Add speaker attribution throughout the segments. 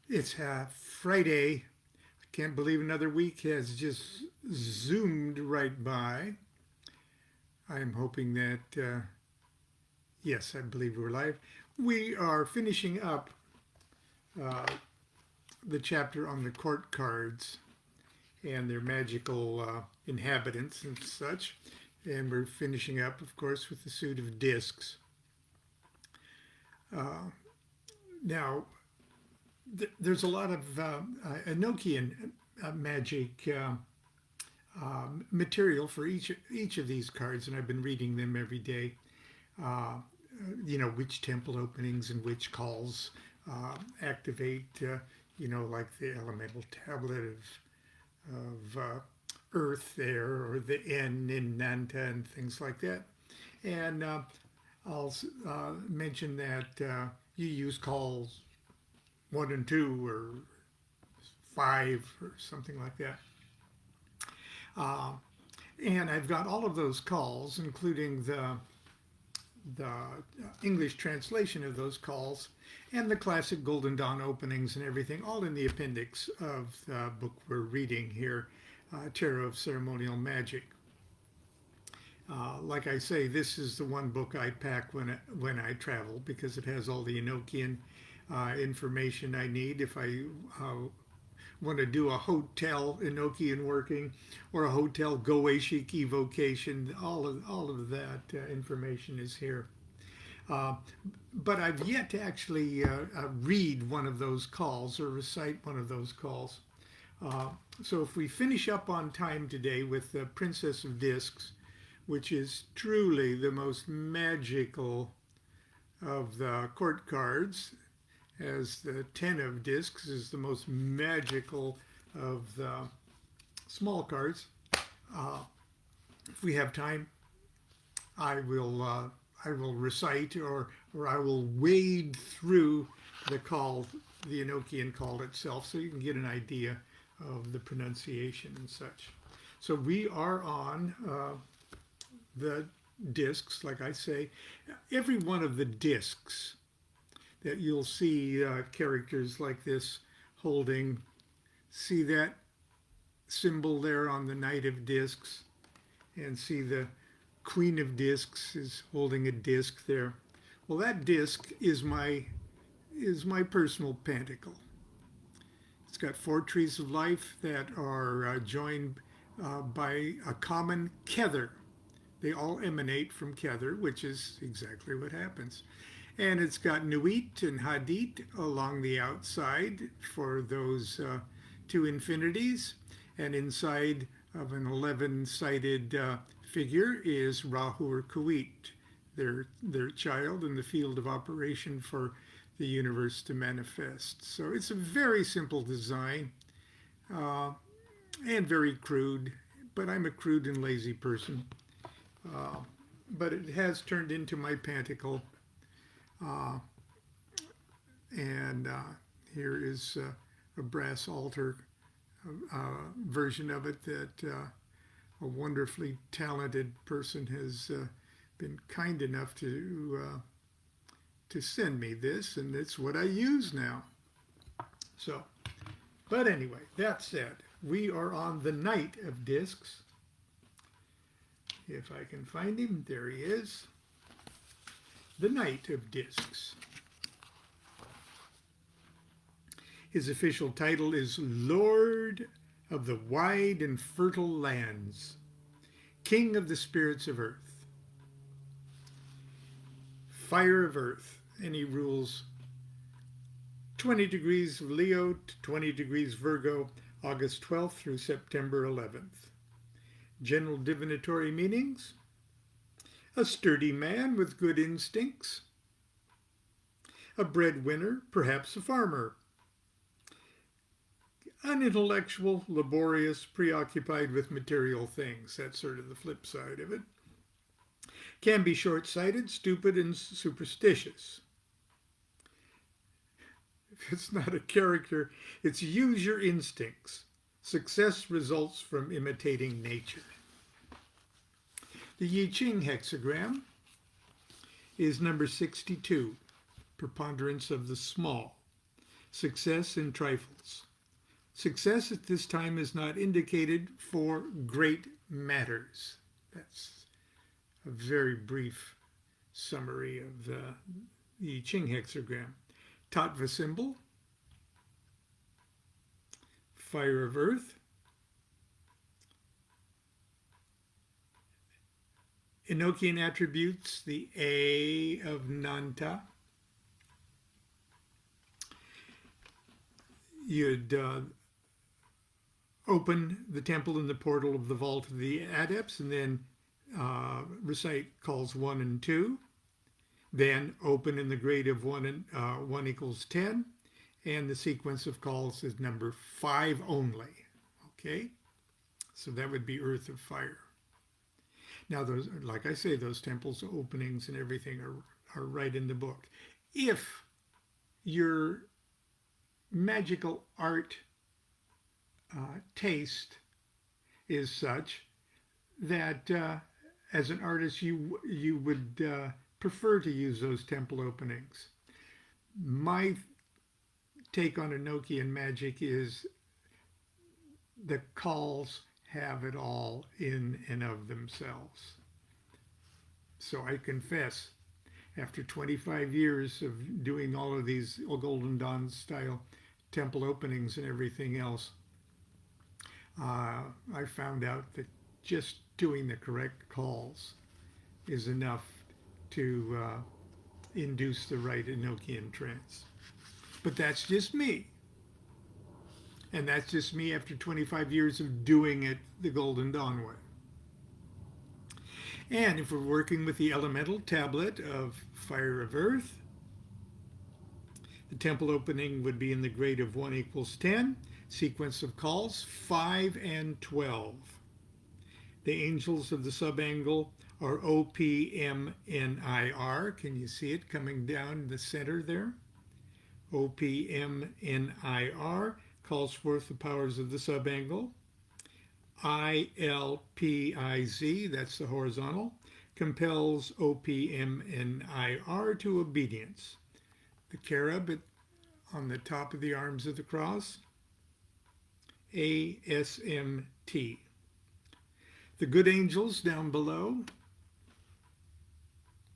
Speaker 1: It's Friday. I can't believe another week has just zoomed right by. I'm hoping that, yes, I believe we're live. We are finishing up uh, the chapter on the court cards and their magical inhabitants and such. And we're finishing up, of course, with the suit of discs. Uh, Now, there's a lot of Enochian magic material for each of these cards, and I've been reading them every day. Uh, which temple openings and which calls activate. Like the elemental tablet of Earth there, or the N in Nanta and things like that. And I'll mention that you use calls 1 and 2 or 5 or something like that. Uh, and I've got all of those calls, including the English translation of those calls and the classic Golden Dawn openings and everything, all in the appendix of the book we're reading here, Tarot of Ceremonial Magic. Like I say, this is the one book I pack when I travel because it has all the Enochian information I need if I want to do a hotel Enochian working or a hotel Goetic evocation. All of that information is here. Uh, but I've yet to actually read one of those calls or recite one of those calls. So if we finish up on time today with the Princess of Discs, which is truly the most magical of the court cards, as the Ten of Discs is the most magical of the small cards. If we have time, I will recite or I will wade through the call, the Enochian call itself, so you can get an idea of the pronunciation and such. So we are on the discs, like I say. Every one of the discs that you'll see characters like this holding, see that symbol there on the Knight of Discs, and see the Queen of Discs is holding a disc there. Well, that disc is my personal pentacle. It's got 4 trees of life that are joined by a common kether. They all emanate from kether, which is exactly what happens. And it's got Nuit and Hadit along the outside for those 2 infinities. And inside of an 11-sided figure is Rahu or Kuit, their child in the field of operation for the universe to manifest. So it's a very simple design and very crude, but I'm a crude and lazy person. But it has turned into my pentacle. And here is a brass altar version of it that a wonderfully talented person has been kind enough to send me this, and it's what I use now. So, but anyway, that said, we are on the Knight of Discs. If I can find him, there he is. The Knight of Discs. His official title is Lord of the Wide and Fertile Lands, King of the Spirits of Earth, Fire of Earth, and he rules 20 degrees of Leo to 20 degrees Virgo, August 12th through September 11th. General divinatory meanings: a sturdy man with good instincts, a breadwinner, perhaps a farmer, unintellectual, laborious, preoccupied with material things. That's sort of the flip side of it. Can be short-sighted, stupid, and superstitious. If it's not a character, it's use your instincts. Success results from imitating nature. The I Ching hexagram is number 62, preponderance of the small. Success in trifles. Success at this time is not indicated for great matters. That's a very brief summary of the I Ching hexagram. Tattva symbol, fire of earth, Enochian attributes, the A of Nanta. You'd open the temple in the portal of the vault of the adepts and then recite calls 1 and 2. Then open in the grade of 1 equals 10. And the sequence of calls is number 5 only. Okay? So that would be earth of fire. Now, those, like I say, those temples openings and everything are right in the book. If your magical art taste is such that as an artist you would prefer to use those temple openings. My take on Enochian magic is the calls have it all in and of themselves. So I confess, after 25 years of doing all of these Golden Dawn style temple openings and everything else, I found out that just doing the correct calls is enough to induce the right Enochian trance. But that's just me. And that's just me after 25 years of doing it the Golden Dawn way. And if we're working with the elemental tablet of Fire of Earth, the temple opening would be in the grade of 1 equals 10, sequence of calls 5 and 12. The angels of the subangle are OPMNIR. Can you see it coming down the center there? OPMNIR calls forth the powers of the subangle. ILPIZ, that's the horizontal, compels OPMNIR to obedience. The cherub on the top of the arms of the cross, ASMT. The good angels down below,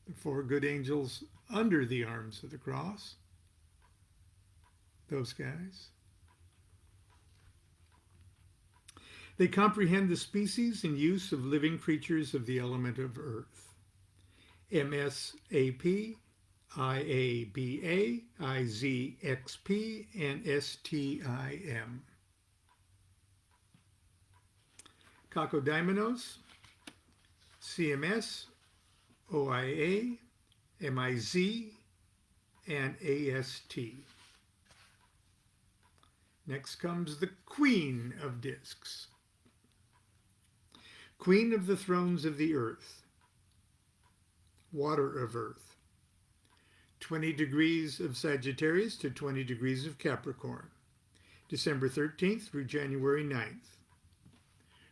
Speaker 1: the 4 good angels under the arms of the cross, those guys. They comprehend the species and use of living creatures of the element of earth. MSAP, IABA, IZXP, and STIM. Cacodaimenos, CMS, OIA, MIZ, and AST. Next comes the Queen of Discs. Queen of the thrones of the earth, water of earth, 20 degrees of Sagittarius to 20 degrees of Capricorn, December 13th through January 9th.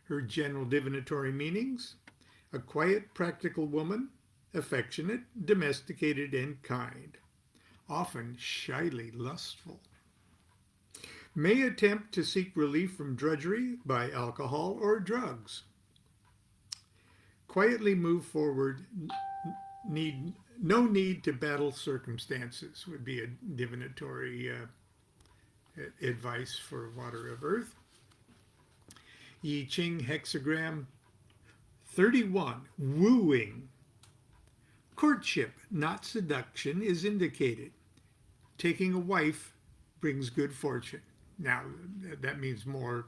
Speaker 1: Her general divinatory meanings: a quiet, practical woman, affectionate, domesticated, and kind, often shyly lustful. May attempt to seek relief from drudgery by alcohol or drugs. Quietly move forward, no need to battle circumstances would be a divinatory advice for water of earth. I Ching hexagram 31, wooing. Courtship, not seduction, is indicated. Taking a wife brings good fortune. Now, that means more.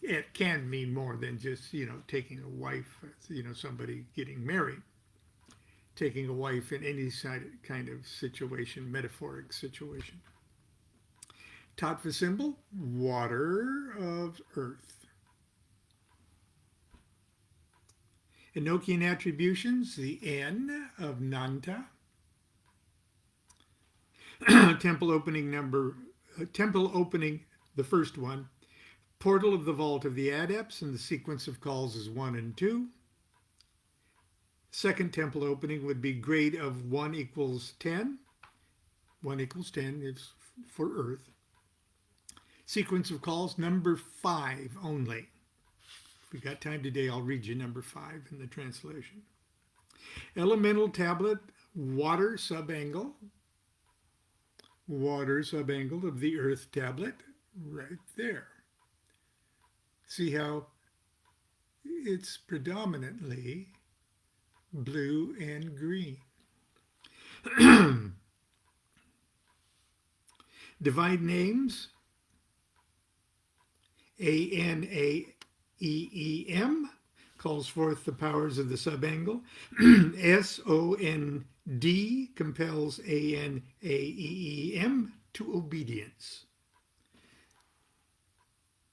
Speaker 1: It can mean more than just, taking a wife, somebody getting married. Taking a wife in any kind of situation, metaphoric situation. Tattva symbol, water of earth. Enochian attributions, the N of Nanta. Temple opening, the first one. Portal of the Vault of the Adepts, and the sequence of calls is 1 and 2. Second temple opening would be grade of 1 equals 10. 1 equals 10 is for Earth. Sequence of calls, number 5 only. If we got time today, I'll read you number 5 in the translation. Elemental tablet, water subangle of the earth tablet, right there. See how it's predominantly blue and green. Divine names, ANAEEM, calls forth the powers of the subangle. SOND compels ANAEEM to obedience.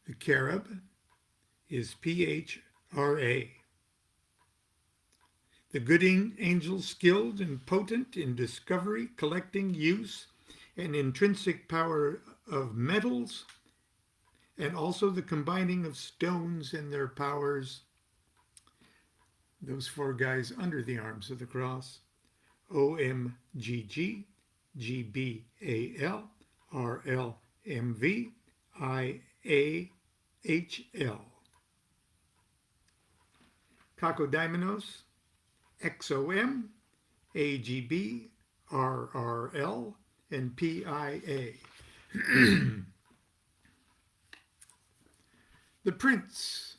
Speaker 1: The cherub is PHRA. The good angel skilled and potent in discovery, collecting, use, and intrinsic power of metals, and also the combining of stones and their powers. Those 4 guys under the arms of the cross. OMGG, GBAL, RLMV, IAHL. Cacodaimenos, XOM, AGB, RRL, and PIA. The Prince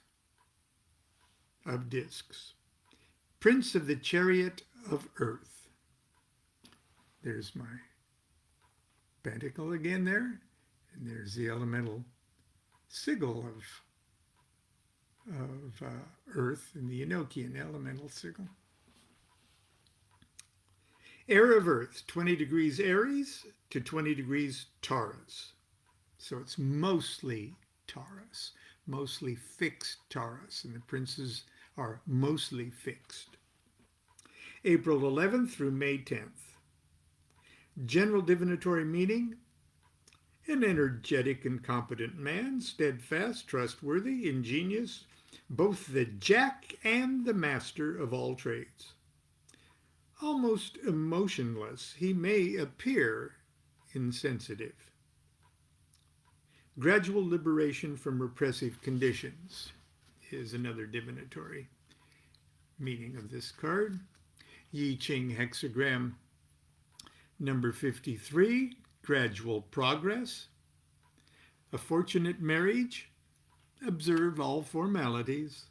Speaker 1: of Discs. Prince of the Chariot of Earth. There's my pentacle again there. And there's the elemental sigil of Earth and the Enochian elemental sigil. Air of Earth, 20 degrees Aries to 20 degrees Taurus. So it's mostly Taurus, mostly fixed Taurus, and the princes are mostly fixed. April 11th through May 10th. General divinatory meaning, an energetic and competent man, steadfast, trustworthy, ingenious, both the jack and the master of all trades. Almost emotionless, he may appear insensitive. Gradual liberation from repressive conditions is another divinatory meaning of this card. Yi Ching Hexagram number 53, gradual progress. A fortunate marriage, observe all formalities.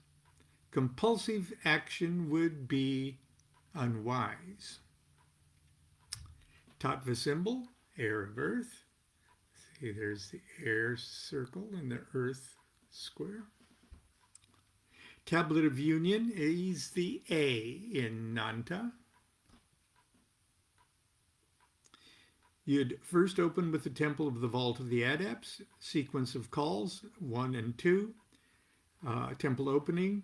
Speaker 1: Compulsive action would be unwise. Tattva symbol, air of earth. See, there's the air circle and the earth square. Tablet of Union is the A in Nanta. You'd first open with the Temple of the Vault of the Adepts, sequence of calls, 1 and 2. Temple opening,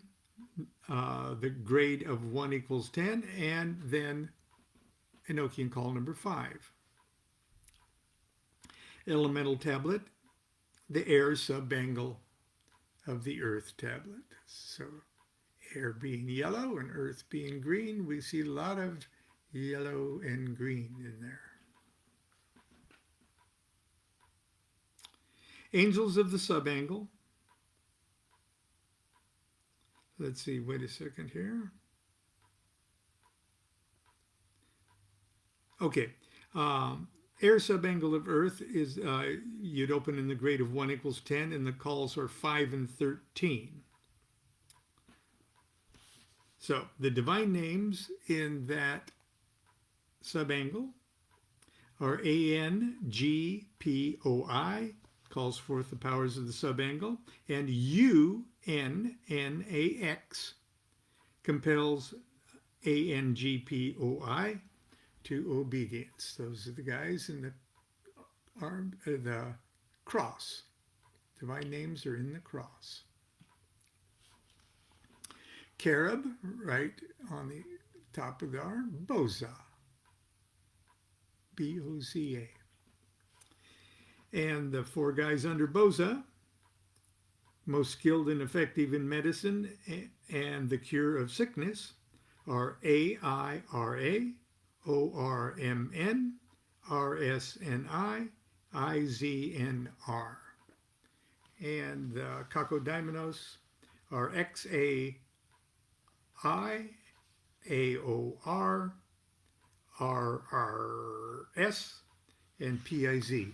Speaker 1: the grade of 1 equals 10, and then Enochian call number 5. Elemental tablet, the air subangle of the earth tablet. So air being yellow and earth being green, we see a lot of yellow and green in there. Angels of the subangle. Let's see, wait a second here. Okay, air subangle of earth is, you'd open in the grade of 1 equals 10, and the calls are 5 and 13. So the divine names in that subangle are ANGPOI, calls forth the powers of the subangle, and UNNAX compels ANGPOI to obedience. Those are the guys in the the cross. Divine names are in the cross. Cherub, right on the top of the arm, Boza. B-O-Z-A. And the 4 guys under Boza, most skilled and effective in medicine and the cure of sickness, are AIRA, ORMN, RSNI, IZNR. And the cacodaimenos are XAI, AOR, RRS, and PIZ.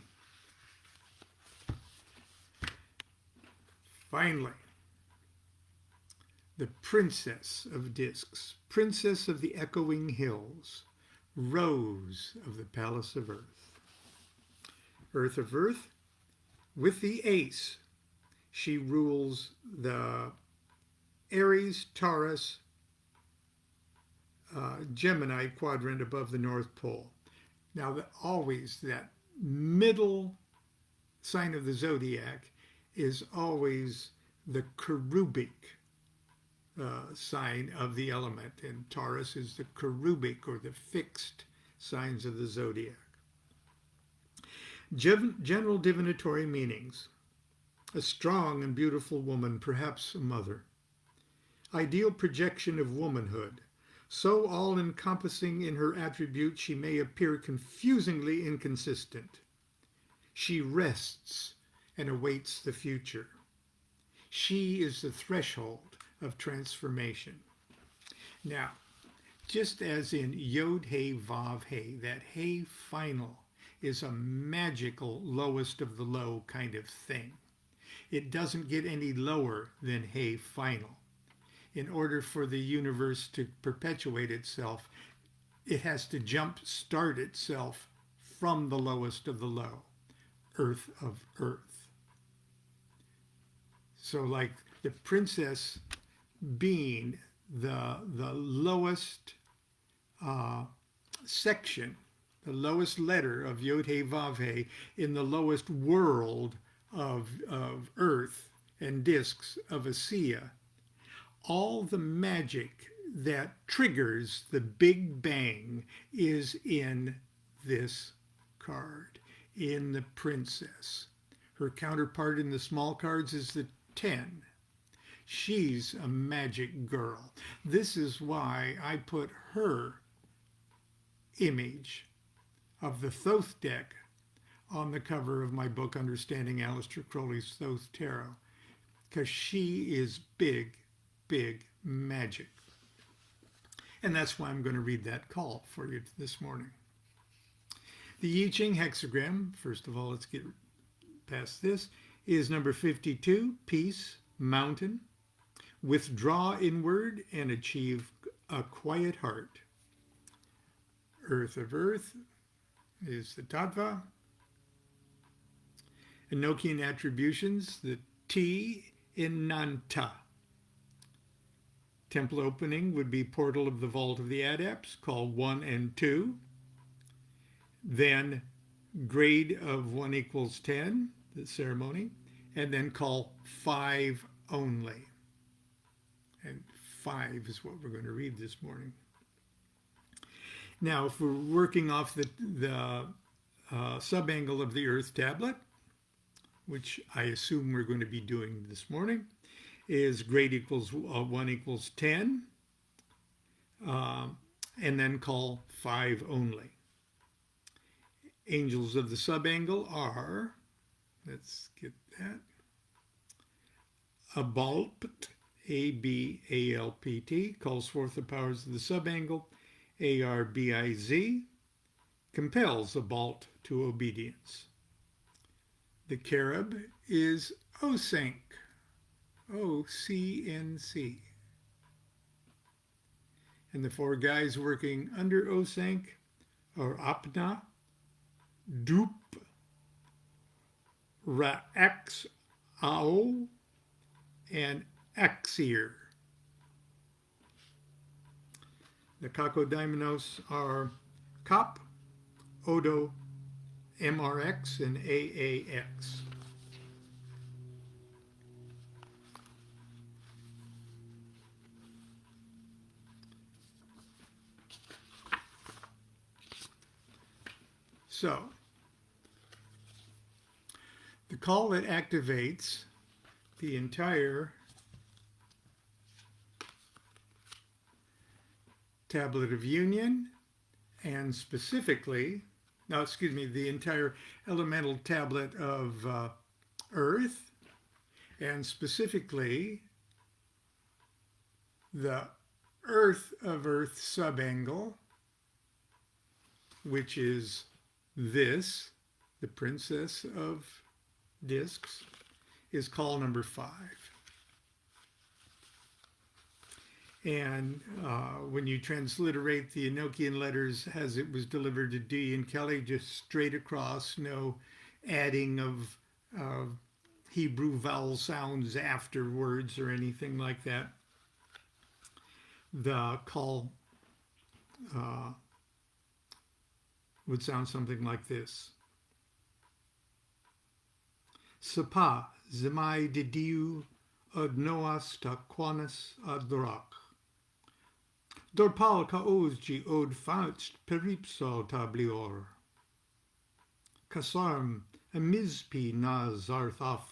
Speaker 1: Finally, the Princess of Discs, Princess of the Echoing Hills, Rose of the Palace of Earth. Earth of Earth, with the Ace, she rules the Aries, Taurus, Gemini quadrant above the North Pole. Now, always that middle sign of the zodiac is always the cherubic sign of the element, and Taurus is the cherubic or the fixed signs of the zodiac. General divinatory meanings: a strong and beautiful woman, perhaps a mother. Ideal projection of womanhood, so all-encompassing in her attributes she may appear confusingly inconsistent. She rests and awaits the future. She is the threshold of transformation. Now, just as in Yod He Vav He, that He final is a magical lowest of the low kind of thing. It doesn't get any lower than He final. In order for the universe to perpetuate itself, it has to start itself from the lowest of the low, Earth of Earth. So like the princess being the lowest section, the lowest letter of Yod He Vav He in the lowest world of Earth and discs of Asiya, all the magic that triggers the Big Bang is in this card, in the princess. Her counterpart in the small cards is the 10. She's a magic girl. This is why I put her image of the Thoth deck on the cover of my book, Understanding Aleister Crowley's Thoth Tarot, because she is big magic. And that's why I'm going to read that call for you this morning. The I Ching hexagram, first of all, let's get past this, is number 52, peace, mountain, withdraw inward and achieve a quiet heart. Earth of Earth is the tattva. Enochian attributions, the T in Nanta. Temple opening would be portal of the vault of the adepts, call 1 and 2. Then grade of 1 equals 10, the ceremony, and then call 5 only. And 5 is what we're going to read this morning. Now, if we're working off the subangle of the Earth tablet, which I assume we're going to be doing this morning, is grade equals 1 equals 10, and then call 5 only. Angels of the subangle are, let's get that, Abalpt, A-B-A-L-P-T, calls forth the powers of the subangle. A-R-B-I-Z, compels Abalt to obedience. The Carib is Osank, O-C-N-C. And the 4 guys working under Osank are Apna, Dup, Ra'ax, Ao, and Axir. The cacodaimenos are Kop, Odo, MRX, and AAX. So, the call that activates the entire Tablet of Union, and specifically, the entire elemental tablet of Earth, and specifically the Earth of Earth subangle, which is this, the Princess of Discs, is call number 5. And when you transliterate the Enochian letters as it was delivered to D and Kelly, just straight across, no adding of Hebrew vowel sounds afterwards or anything like that. The call would sound something like this. Sapa zemai didiu ad noas ta quanis ad dorak. Dorpal ka ozgi od faust peripso tablior. Kasarm amizpi na zarthaf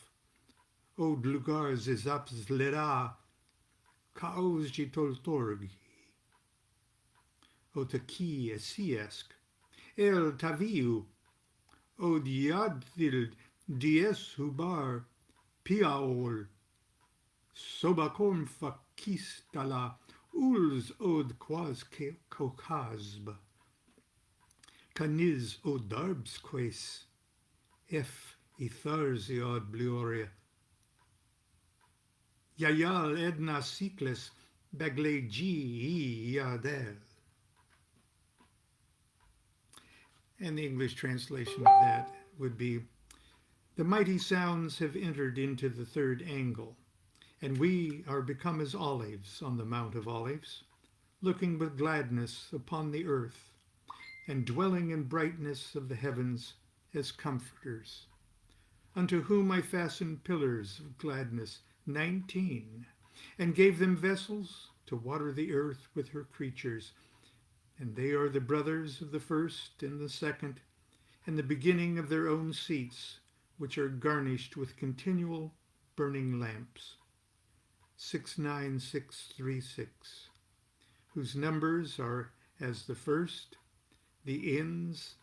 Speaker 1: od lugar zizaps lera ka ozgi toltorgi. Otaki esiesk el taviu od yadil dies hubar piaol sobakom fakistala Ulz od quas kokazb, caniz od darbs quais, f etharsi od blioria. Yayal edna cycles bagle gi yadel. And the English translation of that would be, the mighty sounds have entered into the third angle, and we are become as olives on the Mount of Olives, looking with gladness upon the earth, and dwelling in brightness of the heavens as comforters, unto whom I fastened pillars of gladness, 19, and gave them vessels to water the earth with her creatures, and they are the brothers of the first and the second, and the beginning of their own seats, which are garnished with continual burning lamps. 69636, whose numbers are as the first, the ends,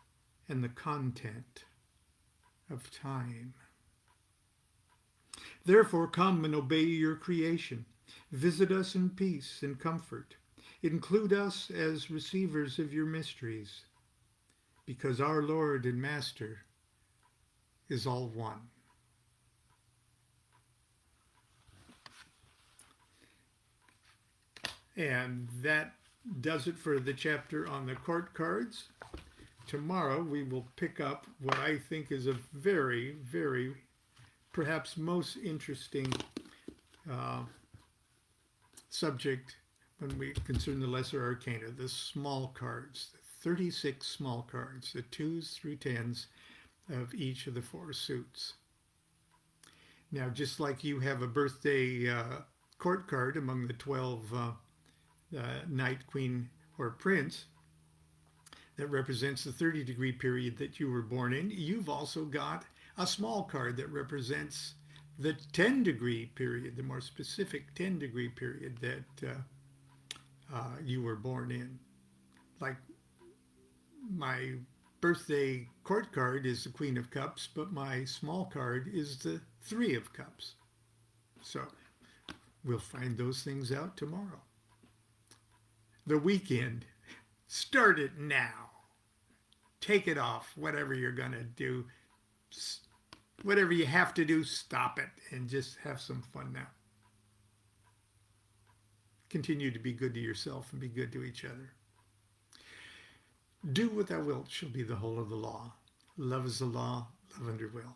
Speaker 1: and the content of time. Therefore come and obey your creation. Visit us in peace and comfort. Include us as receivers of your mysteries, because our Lord and Master is all one. And that does it for the chapter on the court cards. Tomorrow we will pick up what I think is a very, very, perhaps most interesting subject when we concern the lesser arcana, the small cards, the 36 small cards, the 2s through 10s of each of the 4 suits. Now, just like you have a birthday court card among the 12 knight, queen, or prince that represents the 30-degree period that you were born in, you've also got a small card that represents the 10-degree period, the more specific 10-degree period that you were born in. Like my birthday court card is the Queen of Cups, but my small card is the 3 of Cups. So we'll find those things out tomorrow. The weekend, start it now. Take it off, whatever you're going to do. Whatever you have to do, stop it and just have some fun now. Continue to be good to yourself and be good to each other. Do what thou wilt shall be the whole of the law. Love is the law, love under will.